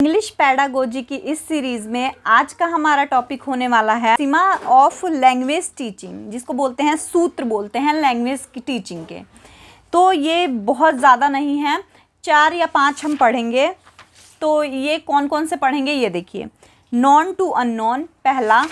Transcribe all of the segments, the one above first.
English pedagogy की इस series में आज का हमारा टॉपिक होने वाला है सीमा ऑफ लैंग्वेज टीचिंग, जिसको बोलते हैं सूत्र बोलते हैं लैंग्वेज की टीचिंग के। तो ये बहुत ज़्यादा नहीं है, 4 या 5 हम पढ़ेंगे। तो ये कौन कौन से पढ़ेंगे ये देखिए। नॉन टू अननोन पहला,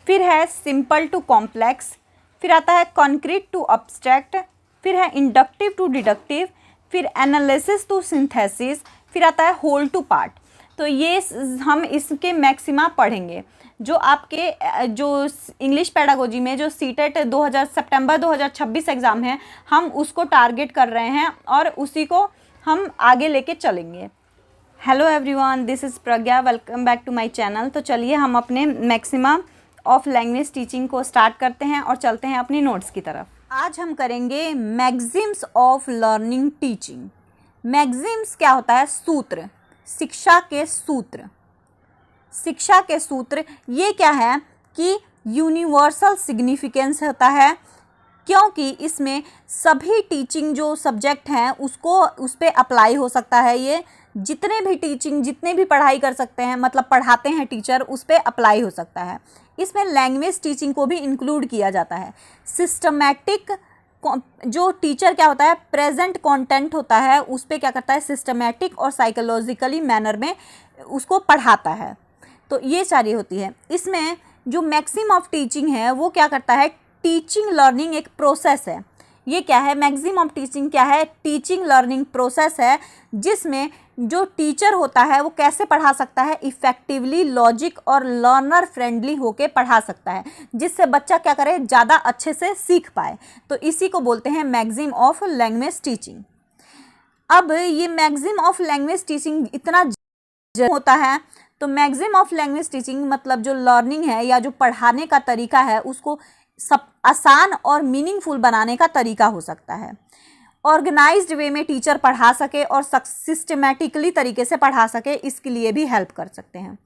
फिर है सिंपल टू कॉम्प्लेक्स, फिर आता है कॉन्क्रीट टू अब्स्ट्रैक्ट, फिर है इंडक्टिव टू डिडक्टिव, फिर एनालिसिस टू सिंथेसिस, फिर आता है होल टू पार्ट। तो ये हम इसके मैक्सिमा पढ़ेंगे। जो आपके जो इंग्लिश पैडागोजी में जो सीटेट 2000 सितंबर 2026 एग्ज़ाम है, हम उसको टारगेट कर रहे हैं और उसी को हम आगे लेके चलेंगे। Hello everyone, this is Pragya, welcome back to my channel. तो चलिए हम अपने मैक्सिमा ऑफ लैंग्वेज टीचिंग को स्टार्ट करते हैं और चलते हैं अपनी नोट्स की तरफ। आज हम करेंगे Maxim's of learning teaching. Maxim's क्या होता है? सूत्र, शिक्षा के सूत्र। शिक्षा के सूत्र ये क्या है कि यूनिवर्सल सिग्निफिकेंस होता है, क्योंकि इसमें सभी टीचिंग जो सब्जेक्ट हैं उसको उस पर अप्लाई हो सकता है। ये जितने भी टीचिंग, जितने भी पढ़ाई कर सकते हैं, मतलब पढ़ाते हैं टीचर, उस पर अप्लाई हो सकता है। इसमें लैंग्वेज टीचिंग को भी इंक्लूड किया जाता है। सिस्टमैटिक जो टीचर क्या होता है, प्रेजेंट कंटेंट होता है, उस पर क्या करता है, सिस्टमैटिक और साइकोलॉजिकली मैनर में उसको पढ़ाता है। तो ये सारी होती है। इसमें जो मैक्सिम ऑफ टीचिंग है वो क्या करता है, टीचिंग लर्निंग एक प्रोसेस है। ये क्या है, मैक्सिम ऑफ टीचिंग क्या है, टीचिंग लर्निंग प्रोसेस है, जिसमें जो टीचर होता है वो कैसे पढ़ा सकता है, इफ़ेक्टिवली, लॉजिक और लर्नर फ्रेंडली होके पढ़ा सकता है, जिससे बच्चा क्या करे, ज़्यादा अच्छे से सीख पाए। तो इसी को बोलते हैं मैक्सिम ऑफ लैंग्वेज टीचिंग। अब ये मैक्सिम ऑफ लैंग्वेज टीचिंग इतना होता है, तो मैक्सिम ऑफ लैंग्वेज टीचिंग मतलब जो लर्निंग है या जो पढ़ाने का तरीका है उसको सब आसान और मीनिंगफुल बनाने का तरीका हो सकता है। ऑर्गेनाइज्ड वे में टीचर पढ़ा सके और सिस्टमेटिकली तरीके से पढ़ा सके, इसके लिए भी हेल्प कर सकते हैं।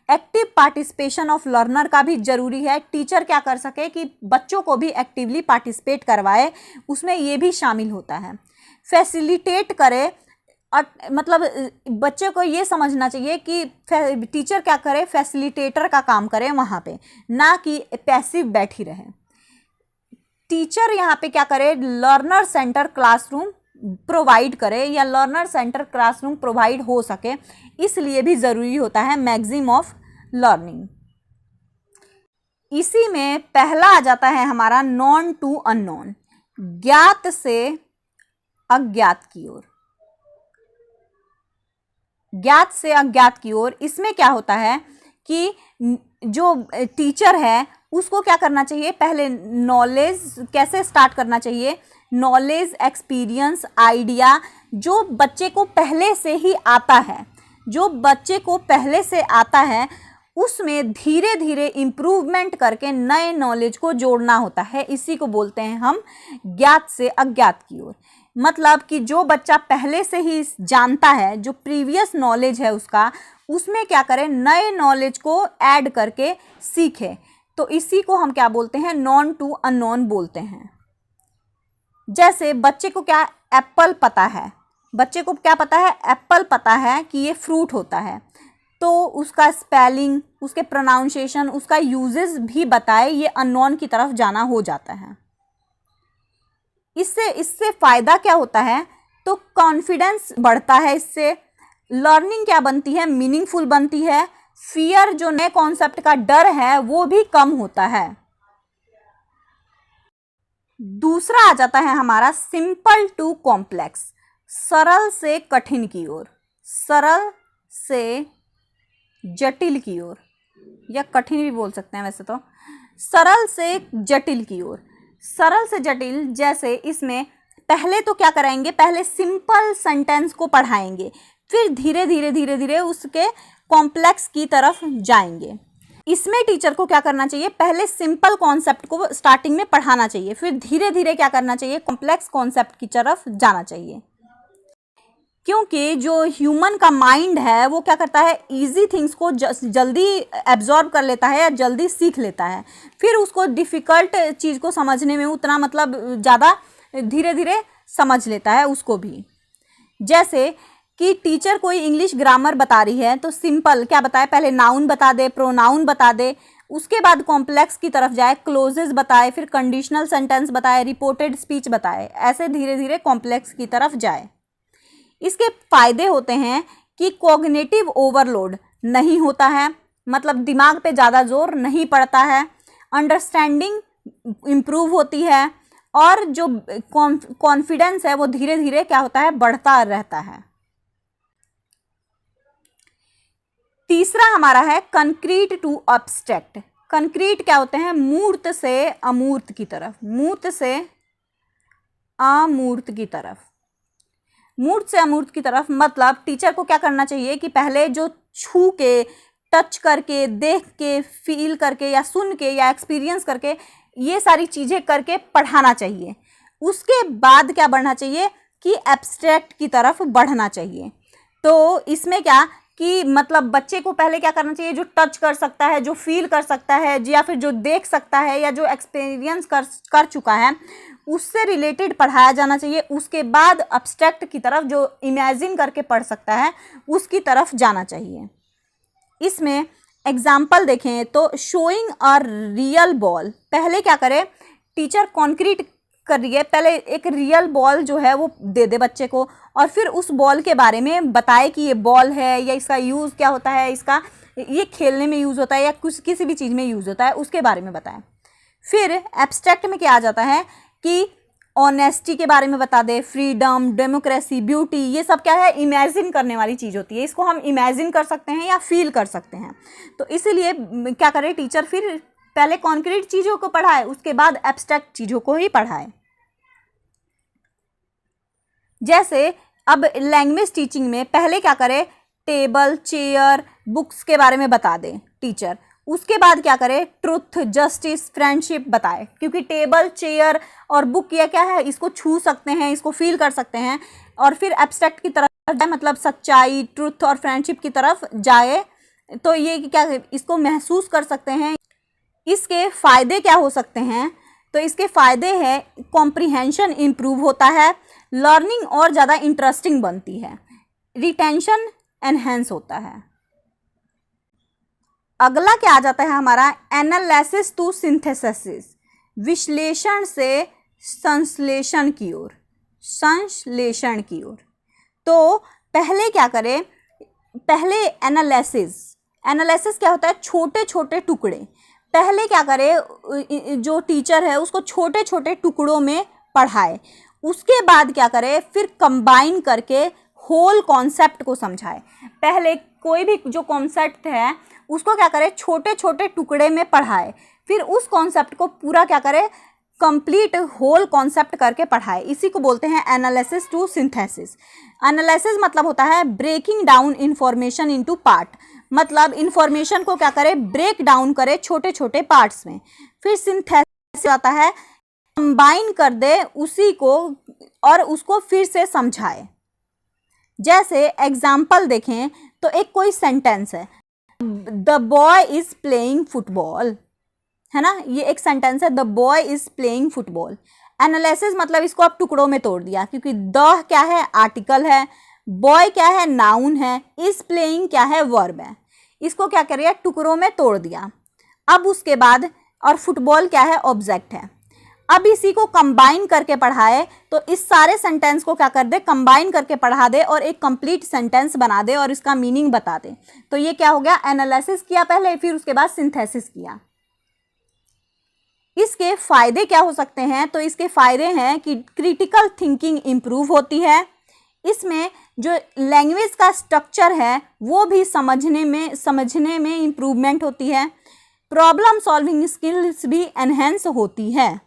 एक्टिव पार्टिसिपेशन ऑफ लर्नर का भी ज़रूरी है। टीचर क्या कर सके कि बच्चों को भी एक्टिवली पार्टिसिपेट करवाए, उसमें ये भी शामिल होता है। फैसिलिटेट करे, मतलब बच्चे को ये समझना चाहिए कि टीचर क्या करे, फैसिलिटेटर का काम करे वहाँ पे, ना कि पैसिव बैठी रहे। टीचर यहाँ पे क्या करे, लर्नर सेंटर क्लासरूम प्रोवाइड करे या लर्नर सेंटर क्लासरूम प्रोवाइड हो सके, इसलिए भी ज़रूरी होता है मैक्सिम ऑफ लर्निंग। इसी में पहला आ जाता है हमारा नॉन टू अननोन, ज्ञात से अज्ञात की ओर। ज्ञात से अज्ञात की ओर, इसमें क्या होता है कि जो टीचर है उसको क्या करना चाहिए, पहले नॉलेज कैसे स्टार्ट करना चाहिए, नॉलेज, एक्सपीरियंस, आइडिया जो बच्चे को पहले से ही आता है, जो बच्चे को पहले से आता है उसमें धीरे धीरे इम्प्रूवमेंट करके नए नॉलेज को जोड़ना होता है। इसी को बोलते हैं हम ज्ञात से अज्ञात की ओर। मतलब कि जो बच्चा पहले से ही जानता है, जो प्रीवियस नॉलेज है उसका, उसमें क्या करें, नए नॉलेज को ऐड करके सीखे। तो इसी को हम क्या बोलते हैं, नॉन टू अननोन बोलते हैं। जैसे बच्चे को क्या एप्पल पता है, बच्चे को क्या पता है, एप्पल पता है कि ये फ्रूट होता है, तो उसका स्पेलिंग, उसके प्रोनाउंसिएशन, उसका यूजेस भी बताए, ये अननोन की तरफ जाना हो जाता है। इससे फ़ायदा क्या होता है, तो कॉन्फिडेंस बढ़ता है, इससे लर्निंग क्या बनती है, मीनिंगफुल बनती है। फियर, जो नए कॉन्सेप्ट का डर है, वो भी कम होता है। दूसरा आ जाता है हमारा सिंपल टू कॉम्प्लेक्स, सरल से कठिन की ओर, सरल से जटिल की ओर, या कठिन भी बोल सकते हैं वैसे तो, सरल से जटिल की ओर। सरल से जटिल, जैसे इसमें पहले तो क्या कराएंगे, पहले सिंपल सेंटेंस को पढ़ाएंगे, फिर धीरे धीरे उसके कॉम्प्लेक्स की तरफ जाएंगे। इसमें टीचर को क्या करना चाहिए, पहले सिंपल कॉन्सेप्ट को स्टार्टिंग में पढ़ाना चाहिए, फिर धीरे धीरे क्या करना चाहिए, कॉम्प्लेक्स कॉन्सेप्ट की तरफ जाना चाहिए। क्योंकि जो ह्यूमन का माइंड है वो क्या करता है, इजी थिंग्स को जल्दी एब्जॉर्ब कर लेता है या जल्दी सीख लेता है, फिर उसको डिफ़िकल्ट चीज़ को समझने में उतना मतलब ज़्यादा धीरे धीरे समझ लेता है उसको भी। जैसे कि टीचर कोई इंग्लिश ग्रामर बता रही है तो सिंपल क्या बताए, पहले नाउन बता दे, प्रोनाउन बता दे, उसके बाद कॉम्प्लेक्स की तरफ जाए, क्लोजेस बताए, फिर कंडीशनल सेंटेंस बताए, रिपोर्टेड स्पीच बताए, ऐसे धीरे धीरे कॉम्प्लेक्स की तरफ जाए। इसके फायदे होते हैं कि कॉग्निटिव ओवरलोड नहीं होता है, मतलब दिमाग पे ज़्यादा जोर नहीं पड़ता है, अंडरस्टैंडिंग इम्प्रूव होती है, और जो कॉन्फिडेंस है वो धीरे धीरे क्या होता है, बढ़ता रहता है। तीसरा हमारा है कंक्रीट टू अब्स्ट्रैक्ट। कंक्रीट क्या होते हैं, मूर्त से अमूर्त की तरफ, मूर्त से अमूर्त की तरफ, मूर्त से अमूर्त की तरफ। मतलब टीचर को क्या करना चाहिए कि पहले जो छू के, टच करके, देख के, फील करके या सुन के या एक्सपीरियंस करके, ये सारी चीज़ें करके पढ़ाना चाहिए। उसके बाद क्या बढ़ना चाहिए कि एब्स्ट्रैक्ट की तरफ बढ़ना चाहिए। तो इसमें क्या कि मतलब बच्चे को पहले क्या करना चाहिए, जो टच कर सकता है, जो फील कर सकता है, या फिर जो देख सकता है, या जो एक्सपीरियंस कर चुका है, उससे रिलेटेड पढ़ाया जाना चाहिए। उसके बाद एब्स्ट्रैक्ट की तरफ, जो इमेजिन करके पढ़ सकता है, उसकी तरफ जाना चाहिए। इसमें एग्जाम्पल देखें तो शोइंग अ रियल बॉल, पहले क्या करे टीचर, कॉन्क्रीट कर रही है, पहले एक रियल बॉल जो है वो दे दे बच्चे को, और फिर उस बॉल के बारे में बताए कि ये बॉल है, या इसका यूज़ क्या होता है, इसका ये खेलने में यूज़ होता है, या किसी भी चीज़ में यूज़ होता है, उसके बारे में बताएं। फिर एब्स्ट्रैक्ट में क्या आ जाता है कि ऑनेस्टी के बारे में बता दे, फ्रीडम, डेमोक्रेसी, ब्यूटी, ये सब क्या है, इमेजिन करने वाली चीज़ होती है। इसको हम इमेजिन कर सकते हैं या फील कर सकते हैं। तो इसीलिए क्या करे टीचर, फिर पहले कॉन्क्रीट चीज़ों को पढ़ाए, उसके बाद एब्स्ट्रैक्ट चीज़ों को ही पढ़ाए। जैसे अब लैंग्वेज टीचिंग में पहले क्या करे, टेबल, चेयर, बुक्स के बारे में बता दे टीचर, उसके बाद क्या करे, ट्रुथ, जस्टिस, फ्रेंडशिप बताए, क्योंकि टेबल, चेयर और बुक ये क्या है, इसको छू सकते हैं, इसको फील कर सकते हैं, और फिर एब्स्ट्रैक्ट की तरफ जाए, मतलब सच्चाई, ट्रुथ और फ्रेंडशिप की तरफ जाए, तो ये क्या है, इसको महसूस कर सकते हैं। इसके फ़ायदे क्या हो सकते हैं, तो इसके फ़ायदे हैं कॉम्प्रिहेंशन इम्प्रूव होता है, लर्निंग और ज़्यादा इंटरेस्टिंग बनती है, रिटेंशन एनहेंस होता है। अगला क्या आ जाता है हमारा, एनालिसिस टू सिंथेसिस, विश्लेषण से संश्लेषण की ओर, संश्लेषण की ओर। तो पहले क्या करें, पहले एनालिसिस क्या होता है, छोटे छोटे टुकड़े, पहले क्या करे, जो टीचर है उसको छोटे छोटे टुकड़ों में पढ़ाए, उसके बाद क्या करे, फिर कंबाइन करके होल कॉन्सेप्ट को समझाए। पहले कोई भी जो कॉन्सेप्ट है उसको क्या करे, छोटे छोटे टुकड़े में पढ़ाए, फिर उस कॉन्सेप्ट को पूरा क्या करे, कंप्लीट होल कॉन्सेप्ट करके पढ़ाए। इसी को बोलते हैं एनालिसिस टू सिंथेसिस। एनालिसिस मतलब होता है breaking down information into part, मतलब इंफॉर्मेशन को क्या करे, ब्रेक डाउन करे छोटे छोटे पार्ट्स में। फिर सिंथेसिस आता है कंबाइन कर दे उसी को और उसको फिर से समझाए। जैसे एग्जाम्पल देखें तो एक कोई सेंटेंस है, the boy is playing football, है ना, ये एक सेंटेंस है, the boy is playing football. Analysis मतलब इसको आप टुकड़ों में तोड़ दिया, क्योंकि द क्या है, आर्टिकल है, बॉय क्या है, नाउन है, इज प्लेइंग क्या है, वर्ब है। इसको क्या करिए, टुकड़ों में तोड़ दिया। अब उसके बाद, और फुटबॉल क्या है, ऑब्जेक्ट है। अब इसी को कंबाइन करके पढ़ाए, तो इस सारे सेंटेंस को क्या कर दे, कंबाइन करके पढ़ा दे और एक कंप्लीट सेंटेंस बना दे और इसका मीनिंग बता दे। तो ये क्या हो गया, एनालिसिस किया पहले, फिर उसके बाद सिंथेसिस किया। इसके फायदे क्या हो सकते हैं, तो इसके फायदे हैं कि क्रिटिकल थिंकिंग इम्प्रूव होती है, इसमें जो लैंग्वेज का स्ट्रक्चर है वो भी समझने में इम्प्रूवमेंट होती है, प्रॉब्लम सॉल्विंग स्किल्स भी एनहेंस होती है।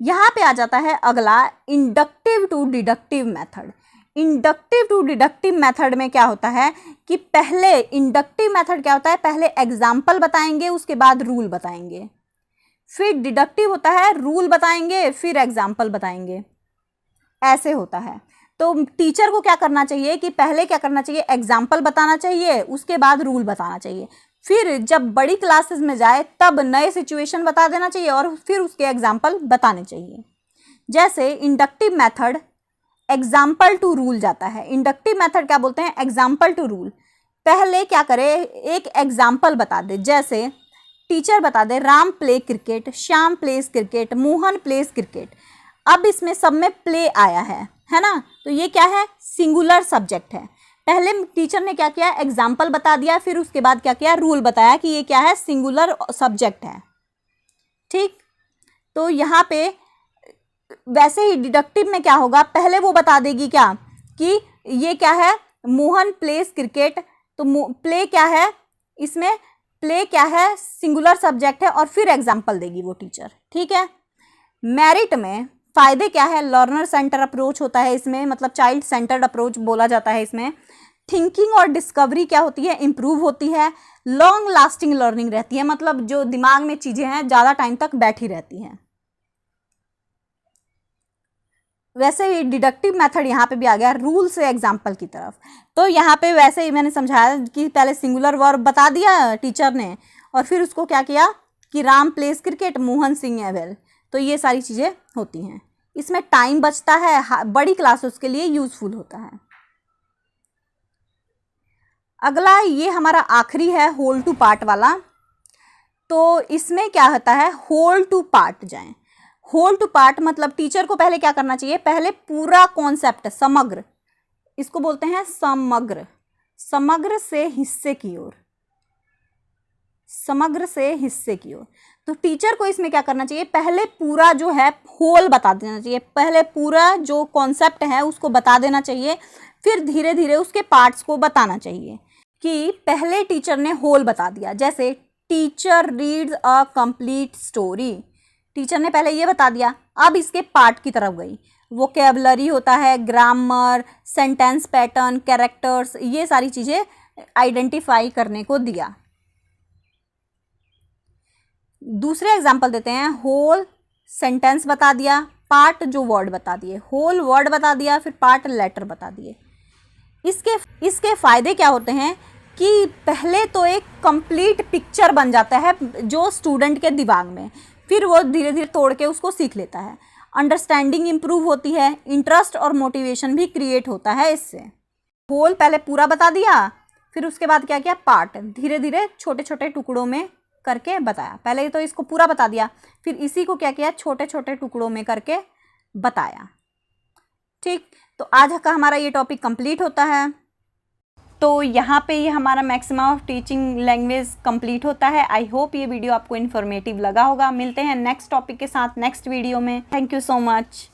यहाँ पे आ जाता है अगला, inductive to deductive method. Inductive to deductive method में क्या होता है कि पहले इंडक्टिव मेथड क्या होता है, पहले एग्जाम्पल बताएंगे, उसके बाद रूल बताएंगे। फिर डिडक्टिव होता है, रूल बताएंगे फिर एग्जाम्पल बताएंगे, ऐसे होता है। तो टीचर को क्या करना चाहिए कि पहले क्या करना चाहिए, एग्जाम्पल बताना चाहिए, उसके बाद रूल बताना चाहिए, फिर जब बड़ी क्लासेस में जाए तब नए सिचुएशन बता देना चाहिए और फिर उसके एग्जाम्पल बताने चाहिए। जैसे inductive method, example to rule जाता है। इंडक्टिव मेथड क्या बोलते हैं, एग्जाम्पल टू रूल। पहले क्या करे, एक एग्जाम्पल बता दे, जैसे टीचर बता दे Ram play cricket, Shyam plays cricket, Mohan plays cricket. अब इसमें सब में प्ले आया है ना, तो ये क्या है, सिंगुलर सब्जेक्ट है। पहले टीचर ने क्या किया, एग्जाम्पल बता दिया, फिर उसके बाद क्या किया, रूल बताया कि ये क्या है, सिंगुलर सब्जेक्ट है। ठीक, तो यहाँ पे वैसे ही डिडक्टिव में क्या होगा, पहले वो बता देगी क्या कि ये क्या है, मोहन प्लेस क्रिकेट, तो प्ले क्या है, इसमें प्ले क्या है, सिंगुलर सब्जेक्ट है, और फिर एग्जाम्पल देगी वो टीचर। ठीक है। मेरिट में फायदे क्या है, लर्नर सेंटर अप्रोच होता है इसमें, मतलब चाइल्ड सेंटर्ड अप्रोच बोला जाता है इसमें। थिंकिंग और डिस्कवरी क्या होती है, इम्प्रूव होती है। लॉन्ग लास्टिंग लर्निंग रहती है, मतलब जो दिमाग में चीज़ें हैं ज़्यादा टाइम तक बैठी रहती हैं। वैसे ही डिडक्टिव मेथड यहाँ पे भी आ गया रूल से एग्जाम्पल की तरफ। तो यहाँ पे वैसे ही मैंने समझाया कि पहले सिंगुलर वर्ब बता दिया टीचर ने, और फिर उसको क्या किया कि राम प्लेस क्रिकेट, मोहन सिंह ए वेल। तो ये सारी चीज़ें होती हैं। इसमें टाइम बचता है, बड़ी क्लासेस के लिए यूजफुल होता है। अगला ये हमारा आखिरी है होल टू पार्ट वाला। तो इसमें क्या होता है, होल टू पार्ट जाएं। होल टू पार्ट मतलब टीचर को पहले क्या करना चाहिए, पहले पूरा कॉन्सेप्ट, समग्र, इसको बोलते हैं समग्र, समग्र से हिस्से की ओर, समग्र से हिस्से की ओर। तो टीचर को इसमें क्या करना चाहिए, पहले पूरा जो है होल बता देना चाहिए, पहले पूरा जो कॉन्सेप्ट है उसको बता देना चाहिए, फिर धीरे धीरे उसके पार्ट्स को बताना चाहिए। कि पहले टीचर ने होल बता दिया, जैसे teacher reads a complete story, teacher ने पहले ये बता दिया। अब इसके पार्ट की तरफ गई, वोकेबलरी होता है, ग्रामर, सेंटेंस पैटर्न, कैरेक्टर्स, ये सारी चीज़ें आइडेंटिफाई करने को दिया। दूसरे एग्जाम्पल देते हैं, होल सेंटेंस बता दिया, पार्ट जो वर्ड बता दिए, होल वर्ड बता दिया, फिर पार्ट लेटर बता दिए। इसके फायदे क्या होते हैं कि पहले तो एक कंप्लीट पिक्चर बन जाता है जो स्टूडेंट के दिमाग में, फिर वो धीरे धीरे तोड़ के उसको सीख लेता है। अंडरस्टैंडिंग इम्प्रूव होती है, इंटरेस्ट और मोटिवेशन भी क्रिएट होता है इससे। होल पहले पूरा बता दिया, फिर उसके बाद क्या किया, पार्ट धीरे धीरे छोटे छोटे टुकड़ों में करके बताया। पहले तो इसको पूरा बता दिया, फिर इसी को क्या किया, छोटे छोटे टुकड़ों में करके बताया। ठीक, तो आज का हमारा ये टॉपिक कंप्लीट होता है। तो यहाँ पे ये हमारा maximum of teaching language complete होता है। आई होप ये वीडियो आपको इन्फॉर्मेटिव लगा होगा। मिलते हैं नेक्स्ट टॉपिक के साथ नेक्स्ट वीडियो में। Thank you so much.